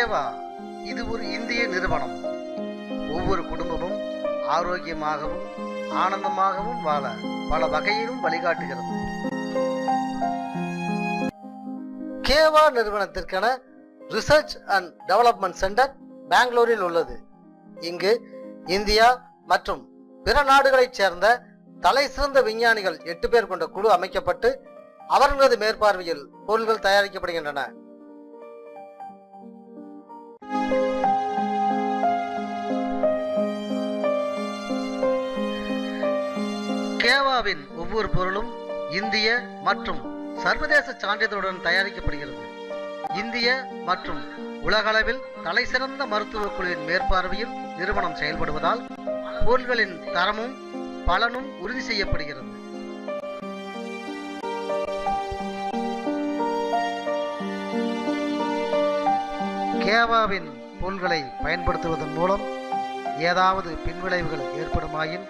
கேவா இது ஒரு இந்திய நிறுவனம். ஒவ்வொரு குடும்பமும் ஆரோக்கியமாகவும் ஆனந்தமாகவும் வாழ பல வகையிலும் வழிகாட்டுகிறது. கேவா நிறுவனத்திற்கான ரிசர்ச் அண்ட் டெவலப்மெண்ட் சென்டர் பெங்களூரில் உள்ளது. இங்கு இந்தியா மற்றும் பிற நாடுகளைச் சேர்ந்த தலை சிறந்த விஞ்ஞானிகள் 8 பேர் கொண்ட குழு அமைக்கப்பட்டு அவர்களது மேற்பார்வையில் பொருட்கள் தயாரிக்கப்படுகின்றன. கேவாவின் ஒவ்வொரு பொருளும் இந்திய மற்றும் சர்வதேச சான்றிதழுடன் தயாரிக்கப்படுகிறது. இந்திய மற்றும் உலகளவில் தலை சிறந்த மருத்துவ குழுவின் மேற்பார்வையில் நிறுவனம் செயல்படுவதால் பொருட்களின் தரமும் பலனும் உறுதி செய்யப்படுகிறது. கேவாவின் பொருட்களை பயன்படுத்துவதன் மூலம் ஏதாவது பின்விளைவுகள் ஏற்படுமாயின்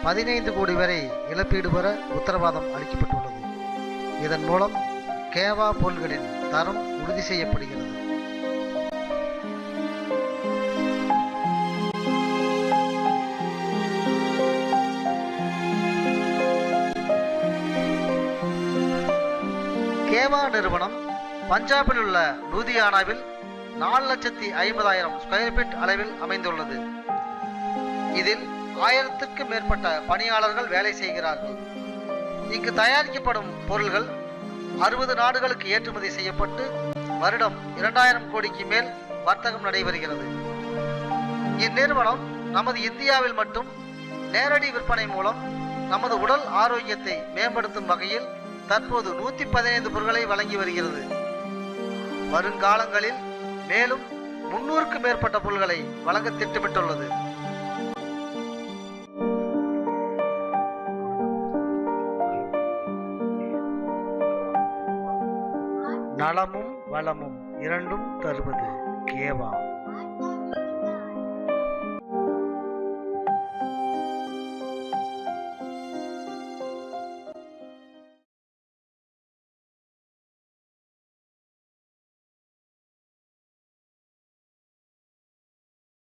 15 கோடி வரை இழப்பீடு பெற உத்தரவாதம் அளிக்கப்பட்டுள்ளது. இதன் மூலம் கேவா பொருட்களின் தரம் உறுதி செய்யப்படுகிறது. கேவா நிறுவனம் பஞ்சாபில் உள்ள லூதியானாவில் 4,50,000 ஸ்கொயர் ஃபீட் அளவில் அமைந்துள்ளது. இதில் 1000க்கும் மேற்பட்ட பணியாளர்கள் வேலை செய்கிறார்கள். இங்கு தயாரிக்கப்படும் பொருள்கள் 60 நாடுகளுக்கு ஏற்றுமதி செய்யப்பட்டு வருடம் 2000 கோடிக்கு மேல் வர்த்தகம் நடைபெறுகிறது. இந்நிறுவனம் நமது இந்தியாவில் மட்டும் நேரடி விற்பனை மூலம் நமது உடல் ஆரோக்கியத்தை மேம்படுத்தும் வகையில் தற்போது 115 பொருட்களை வழங்கி வருகிறது. வருங்காலங்களில் மேலும் 300க்கும் மேற்பட்ட பொருட்களை வழங்க திட்டமிட்டுள்ளது. நலமும் வளமும் இரண்டும் தருவது கேவா.